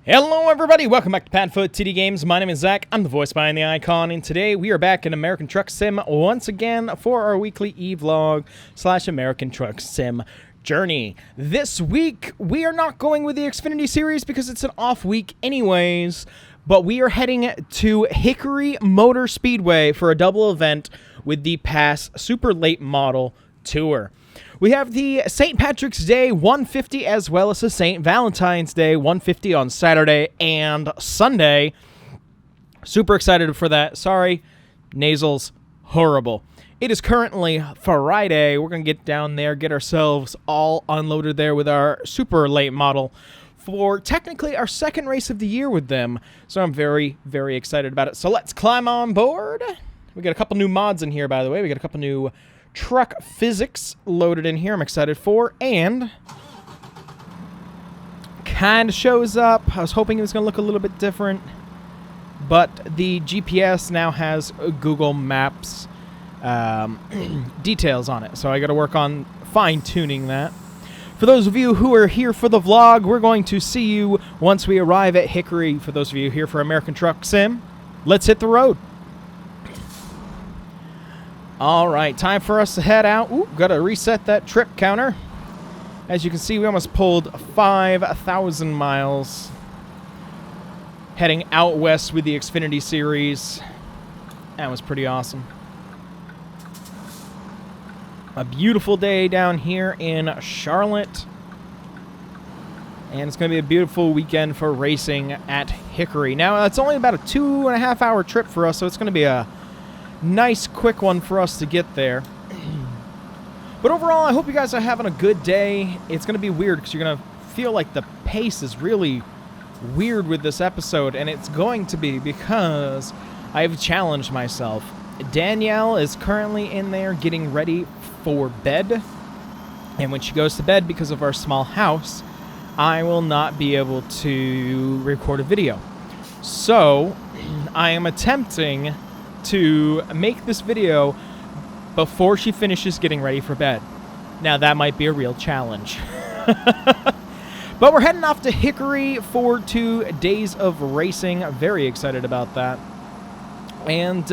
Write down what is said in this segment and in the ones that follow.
Hello everybody, welcome back to PadFootTD Games. My name is Zach, I'm the voice behind the icon, and today we are back in American Truck Sim once again for our weekly e-vlog / American Truck Sim journey. This week, we are not going with the Xfinity series because it's an off week anyways, but we are heading to Hickory Motor Speedway for a double event with the Pass Super Late Model Tour. We have the St. Patrick's Day 150 as well as the St. Valentine's Day 150 on Saturday and Sunday. Super excited for that. Sorry, nasals horrible. It is currently Friday. We're going to get down there, get ourselves all unloaded there with our super late model for technically our second race of the year with them. So I'm very, very excited about it. So let's climb on board. We got a couple new mods in here, by the way. We got a couple new truck physics loaded in here I'm excited for, and kind of shows up. I was hoping it was going to look a little bit different, but the GPS now has Google Maps details on it, so I got to work on fine-tuning that. For those of you who are here for the vlog, we're going to see you once we arrive at Hickory. For those of you here for American Truck Sim, let's hit the road. All right, time for us to head out. Ooh, got to reset that trip counter. As you can see, we almost pulled 5,000 miles heading out west with the Xfinity series. That was pretty awesome. A beautiful day down here in Charlotte. And it's going to be a beautiful weekend for racing at Hickory. Now, it's only about a 2.5 hour trip for us, so it's going to be a nice quick one for us to get there. But overall, I hope you guys are having a good day. It's going to be weird because you're going to feel like the pace is really weird with this episode, and it's going to be because I've challenged myself. Danielle is currently in there getting ready for bed, and when she goes to bed, because of our small house, I will not be able to record a video. So I am attempting to make this video before she finishes getting ready for bed. Now, that might be a real challenge. But we're heading off to Hickory for 2 days of racing. Very excited about that. And,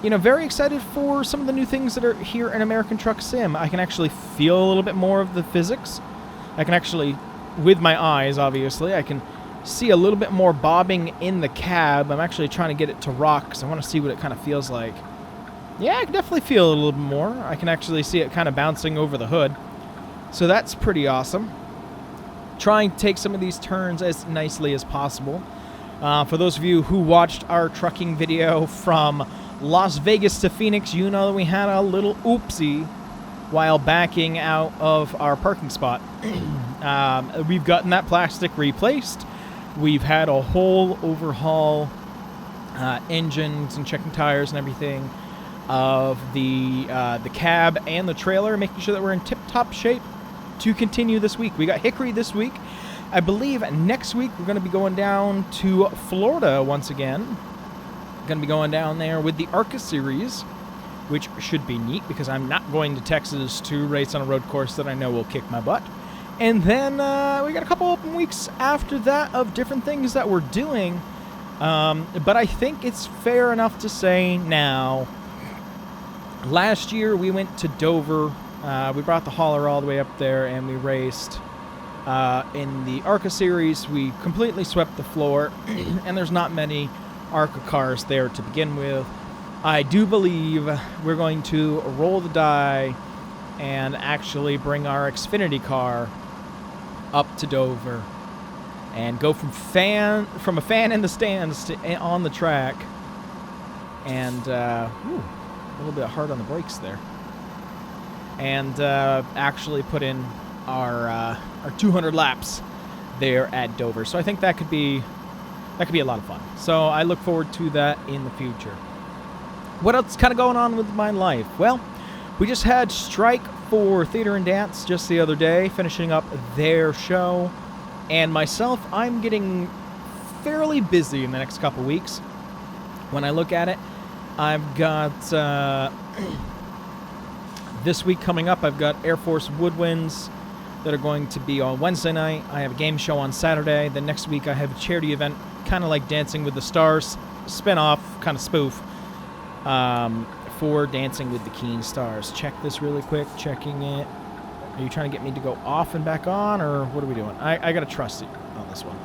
you know, very excited for some of the new things that are here in American Truck Sim. I can actually feel a little bit more of the physics. I can actually, with my eyes, obviously, I can see a little bit more bobbing in the cab. I'm actually trying to get it to rock because I want to see what it kind of feels like. Yeah, I can definitely feel it a little bit more. I can actually see it kind of bouncing over the hood. So that's pretty awesome. Trying to take some of these turns as nicely as possible. For those of you who watched our trucking video from Las Vegas to Phoenix, you know that we had a little oopsie while backing out of our parking spot. We've gotten that plastic replaced. We've had a whole overhaul, engines and checking tires and everything of the cab and the trailer, making sure that we're in tip-top shape to continue this week. We got Hickory this week. I believe next week we're going to be going down to Florida once again. Going to be going down there with the ARCA series, which should be neat because I'm not going to Texas to race on a road course that I know will kick my butt. And then we got a couple open weeks after that of different things that we're doing. But I think it's fair enough to say now, last year we went to Dover. We brought the hauler all the way up there and we raced in the ARCA series. We completely swept the floor and there's not many ARCA cars there to begin with. I do believe we're going to roll the die and actually bring our Xfinity car up to Dover and go from a fan in the stands to on the track, and a little bit hard on the brakes there, and actually put in our 200 laps there at Dover. So I think that could be a lot of fun. So I look forward to that in the future. What else is kind of going on with my life? Well, we just had Strike for Theater and Dance just the other day, finishing up their show. And myself, I'm getting fairly busy in the next couple weeks. When I look at it, I've got this week coming up, I've got Air Force Woodwinds that are going to be on Wednesday night. I have a game show on Saturday. Then next week I have a charity event, kind of like Dancing with the Stars, spin-off, kind of spoof, for Dancing with the Keen Stars. Check this really quick, checking it. Are you trying to get me to go off and back on, or what are we doing? I got to trust it on this one.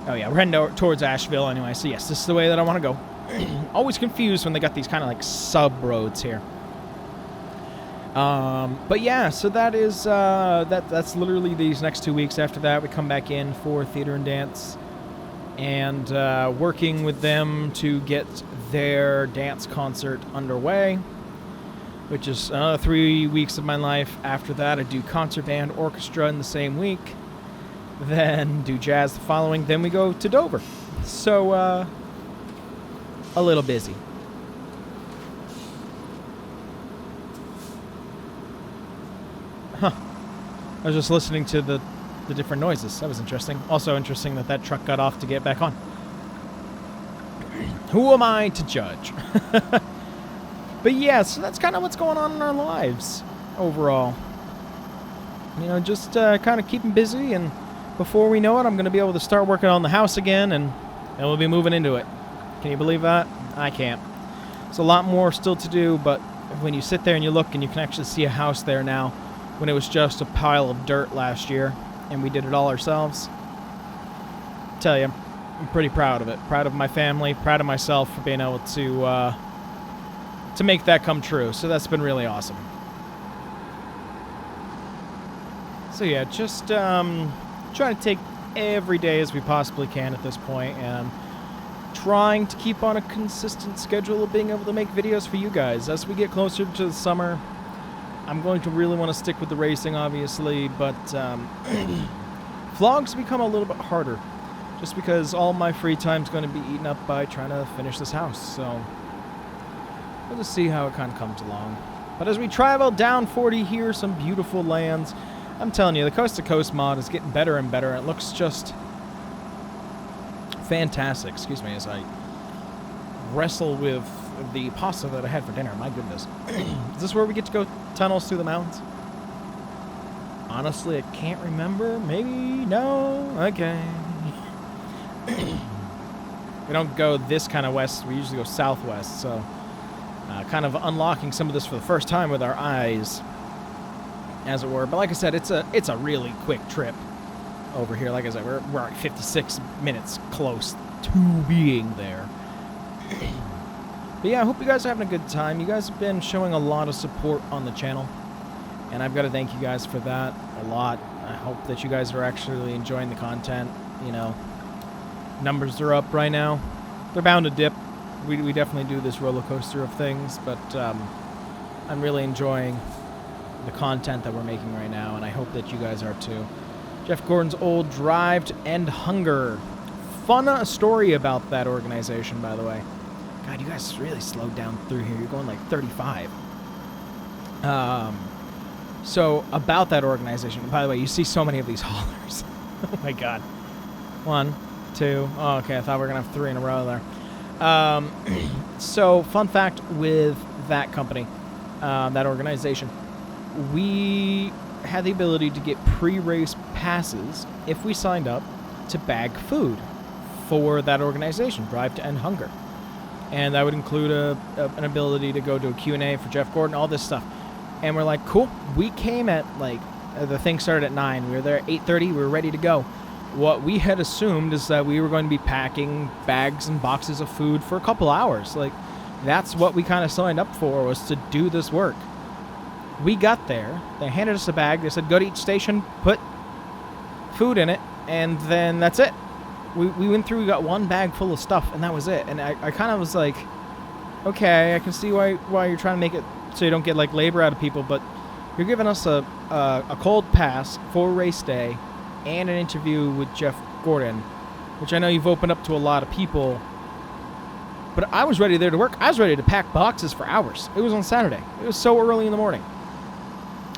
Oh, yeah, we're heading towards Asheville anyway, so yes, this is the way that I want to go. Always confused when they got these kind of like sub-roads here. But yeah, so that is, that's literally these next 2 weeks. After that, we come back in for theater and dance, and working with them to get their dance concert underway, which is another 3 weeks of my life. After that, I do concert band, orchestra in the same week, then do jazz the following, then we go to Dover. So, a little busy. Huh. I was just listening to the different noises. That was interesting. Also interesting that truck got off to get back on. Who am I to judge? But yeah, so that's kind of what's going on in our lives overall. You know, just kind of keeping busy, and before we know it, I'm going to be able to start working on the house again, and we'll be moving into it. Can you believe that? I can't. There's a lot more still to do, but when you sit there and you look and you can actually see a house there now, when it was just a pile of dirt last year, and we did it all ourselves, I tell you, I'm pretty proud of it. Proud of my family, proud of myself for being able to make that come true. So that's been really awesome. So yeah, just trying to take every day as we possibly can at this point, and trying to keep on a consistent schedule of being able to make videos for you guys. As we get closer to the summer, I'm going to really want to stick with the racing, obviously, but vlogs become a little bit harder, just because all my free time is going to be eaten up by trying to finish this house. So we'll just see how it kind of comes along. But as we travel down 40 here, some beautiful lands. I'm telling you, the Coast to Coast mod is getting better and better. It looks just fantastic. Excuse me as I wrestle with the pasta that I had for dinner. My goodness. Is this where we get to go tunnels through the mountains? Honestly, I can't remember. Maybe? No? Okay. We don't go this kind of west. We usually go southwest. So kind of unlocking some of this for the first time with our eyes, as it were. But like I said, it's a really quick trip over here. Like I said, we're at 56 minutes close to being there. But yeah, I hope you guys are having a good time. You guys have been showing a lot of support on the channel, and I've got to thank you guys for that a lot. I hope that you guys are actually enjoying the content. You know, numbers are up right now. They're bound to dip. We definitely do this roller coaster of things, but I'm really enjoying the content that we're making right now, and I hope that you guys are too. Jeff Gordon's Old Drive to End Hunger. Fun story about that organization, by the way. God, you guys really slowed down through here. You're going like 35. So about that organization, by the way, you see so many of these haulers. Oh my God. 1, 2. Oh, okay, I thought we were going to have 3 in a row there. So fun fact with that company, that organization, we had the ability to get pre-race passes if we signed up to bag food for that organization, Drive to End Hunger. And that would include an ability to go to a Q&A for Jeff Gordon, all this stuff. And we're like, cool. We came at, like, the thing started at 9. We were there at 8:30. We were ready to go. What we had assumed is that we were going to be packing bags and boxes of food for a couple hours. Like, that's what we kind of signed up for, was to do this work. We got there. They handed us a bag. They said, go to each station, put food in it, and then that's it. We went through, we got one bag full of stuff, and that was it. And I kind of was like, okay, I can see why you're trying to make it so you don't get, like, labor out of people, but you're giving us a cold pass for race day and an interview with Jeff Gordon, which I know you've opened up to a lot of people. But I was ready there to work. I was ready to pack boxes for hours. It was on Saturday. It was so early in the morning.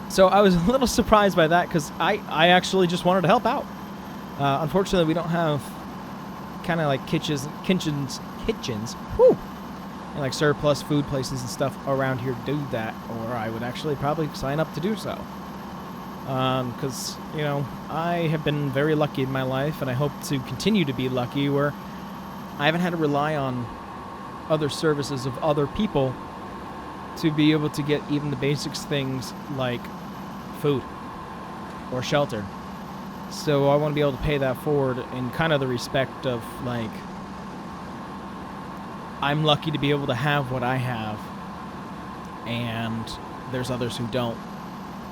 So I was a little surprised by that, because I actually just wanted to help out. Unfortunately, we don't have kind of like kitchens, whew, and like surplus food places and stuff around here do that, or I would actually probably sign up to do so. Because, you know, I have been very lucky in my life, and I hope to continue to be lucky, where I haven't had to rely on other services of other people to be able to get even the basics things like food or shelter. So I want to be able to pay that forward in kind of the respect of, like, I'm lucky to be able to have what I have, and there's others who don't,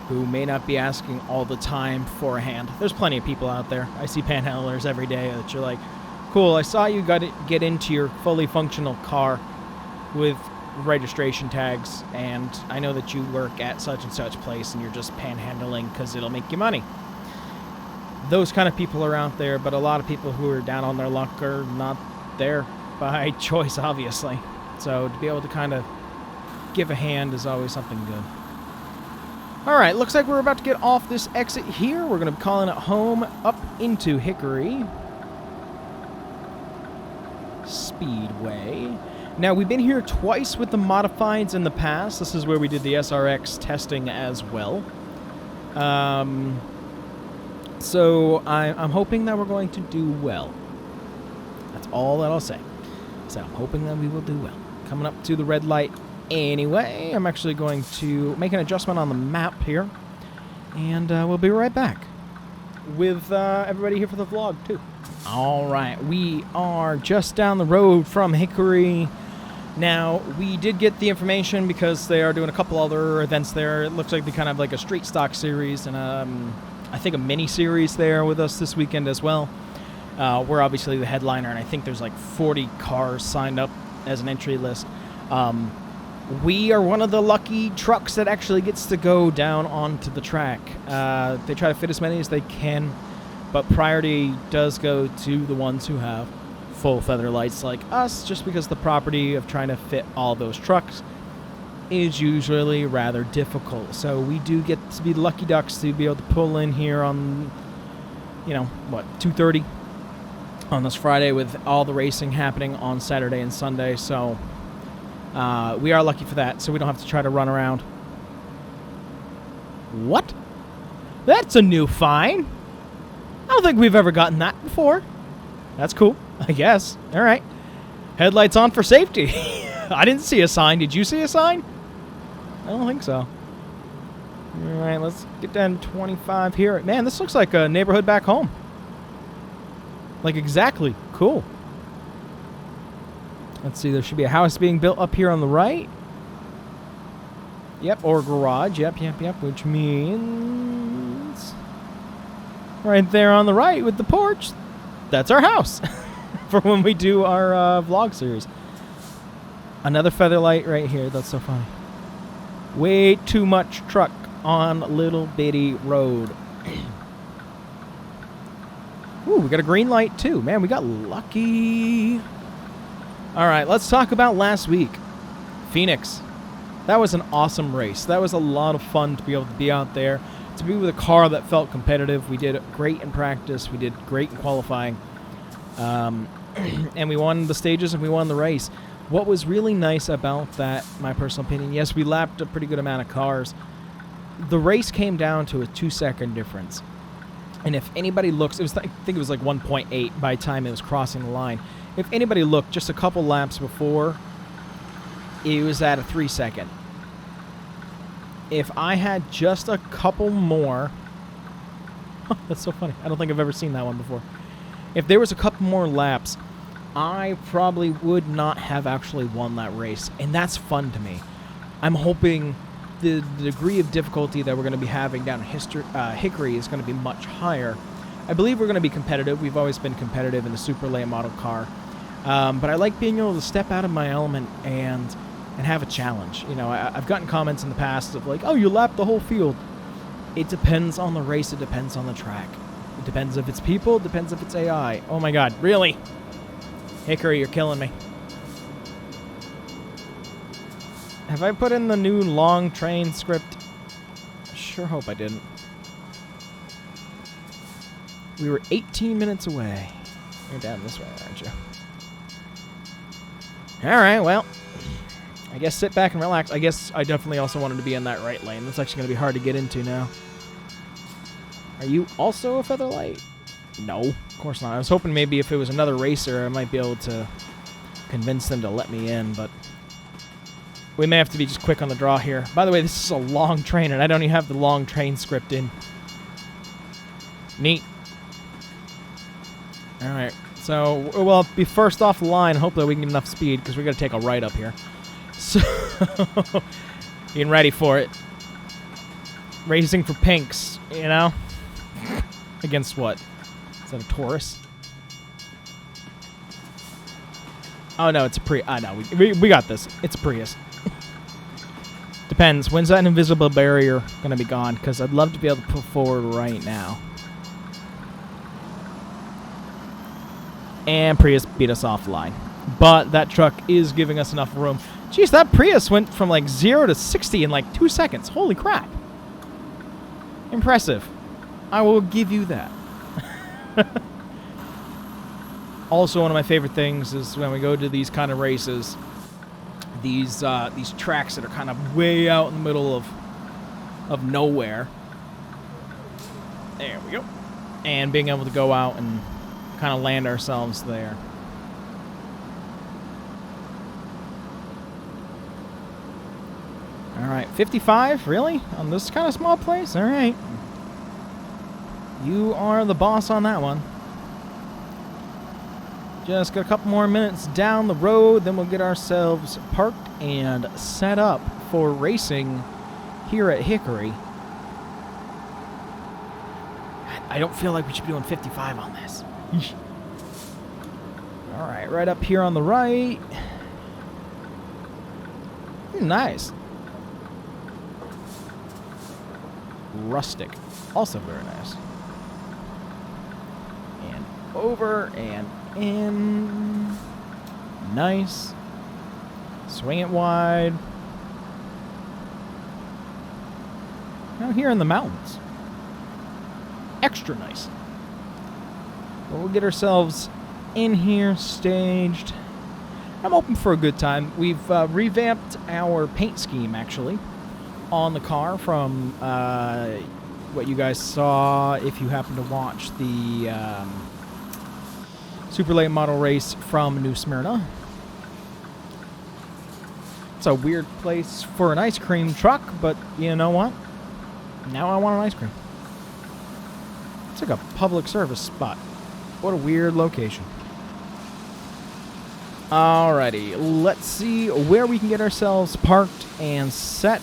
who may not be asking all the time for a hand. There's plenty of people out there. I see panhandlers every day that you're like, cool, I saw you get into your fully functional car with registration tags, and I know that you work at such and such place and you're just panhandling because it'll make you money. Those kind of people are out there, but a lot of people who are down on their luck are not there by choice, obviously. So to be able to kind of give a hand is always something good. All right, looks like we're about to get off this exit here. We're going to be calling it home up into Hickory Speedway. Now, we've been here twice with the modifieds in the past. This is where we did the SRX testing as well. So I'm hoping that we're going to do well. That's all that I'll say. So I'm hoping that we will do well. Coming up to the red light anyway. I'm actually going to make an adjustment on the map here. And we'll be right back with everybody here for the vlog, too. All right, we are just down the road from Hickory. Now, we did get the information because they are doing a couple other events there. It looks like they kind of have like a street stock series and I think a mini series there with us this weekend as well. We're obviously the headliner, and I think there's like 40 cars signed up as an entry list. We are one of the lucky trucks that actually gets to go down onto the track. They try to fit as many as they can, but priority does go to the ones who have full feather lights like us, just because the property of trying to fit all those trucks is usually rather difficult. So we do get to be lucky ducks to be able to pull in here on, 2:30 on this Friday with all the racing happening on Saturday and Sunday. So we are lucky for that, so we don't have to try to run around. What? That's a new fine. I don't think we've ever gotten that before. That's cool, I guess. All right. Headlights on for safety. I didn't see a sign. Did you see a sign? I don't think so. All right, let's get down to 25 here. Man, this looks like a neighborhood back home. Like, exactly. Cool. Let's see, there should be a house being built up here on the right. Yep, or garage. Yep, which means right there on the right with the porch, that's our house for when we do our vlog series. Another feather light right here. That's so funny. Way too much truck on little bitty road. Ooh, we got a green light too. Man, we got lucky. All right, let's talk about last week. Phoenix. That was an awesome race. That was a lot of fun to be able to be out there, to be with a car that felt competitive. We did great in practice. We did great in qualifying. And we won the stages and we won the race. What was really nice about that, my personal opinion, yes, we lapped a pretty good amount of cars. The race came down to a 2-second difference. And if anybody looks, I think it was like 1.8 by the time it was crossing the line. If anybody looked just a couple laps before, it was at a 3-second. If I had just a couple more... that's so funny. I don't think I've ever seen that one before. If there was a couple more laps, I probably would not have actually won that race. And that's fun to me. I'm hoping the degree of difficulty that we're going to be having down in Hickory is going to be much higher. I believe we're going to be competitive. We've always been competitive in the super late model car. But I like being able to step out of my element and have a challenge. You know, I've gotten comments in the past of like, oh, you lapped the whole field. It depends on the race. It depends on the track. It depends if it's people. It depends if it's AI. Oh my God, really? Hickory, you're killing me. Have I put in the new long train script? Sure hope I didn't. We were 18 minutes away. You're down this way, aren't you? Alright, well, I guess sit back and relax. I guess I definitely also wanted to be in that right lane. That's actually going to be hard to get into now. Are you also a Featherlight? No, of course not. I was hoping maybe if it was another racer, I might be able to convince them to let me in, but we may have to be just quick on the draw here. By the way, this is a long train, and I don't even have the long train script in. Neat. All right, so we'll be first off the line. Hopefully we can get enough speed, because we got to take a right up here. So, getting ready for it. Racing for pinks, you know? Against what? Is that a Taurus? Oh, no, it's a Prius. No, we got this. It's a Prius. Depends. When's that invisible barrier going to be gone? Because I'd love to be able to put forward right now. And Prius beat us offline. But that truck is giving us enough room. Jeez, that Prius went from like 0 to 60 in like 2 seconds. Holy crap. Impressive. I will give you that. Also, one of my favorite things is when we go to these kind of races, these tracks that are kind of way out in the middle of nowhere. There we go. And being able to go out and kind of land ourselves there. All right, 55, really? On this kind of small place? All right. You are the boss on that one. Just got a couple more minutes down the road, then we'll get ourselves parked and set up for racing here at Hickory. I don't feel like we should be doing 55 on this. All right, right up here on the right. Nice. Rustic. Also very nice. And over and in. Nice. Swing it wide. Now here in the mountains. Extra nice. But we'll get ourselves in here, staged. I'm open for a good time. We've revamped our paint scheme, actually, on the car from what you guys saw if you happen to watch the Super Late Model race from New Smyrna. It's a weird place for an ice cream truck, but you know what? Now I want an ice cream. It's like a public service spot. What a weird location. Alrighty, let's see where we can get ourselves parked and set.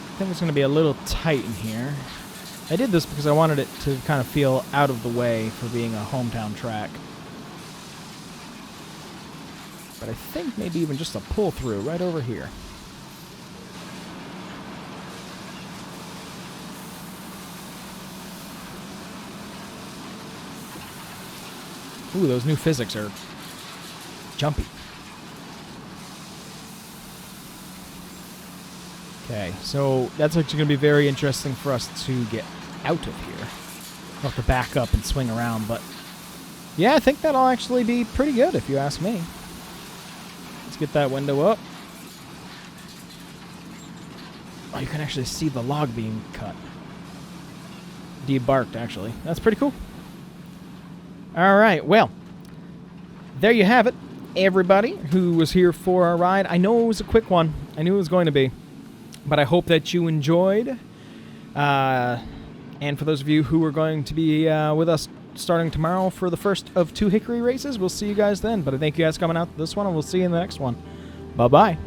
I think it's going to be a little tight in here. I did this because I wanted it to kind of feel out of the way for being a hometown track. But I think maybe even just a pull through right over here. Ooh, those new physics are jumpy. Okay, so that's actually going to be very interesting for us to get out of here. We'll have to back up and swing around, but yeah, I think that'll actually be pretty good if you ask me. Let's get that window up. Oh, you can actually see the log being cut. Debarked, actually. That's pretty cool. All right, well, there you have it, everybody who was here for our ride. I know it was a quick one. I knew it was going to be, but I hope that you enjoyed. And for those of you who are going to be with us starting tomorrow for the first of 2 Hickory races, we'll see you guys then. But I thank you guys for coming out to this one, and we'll see you in the next one. Bye-bye.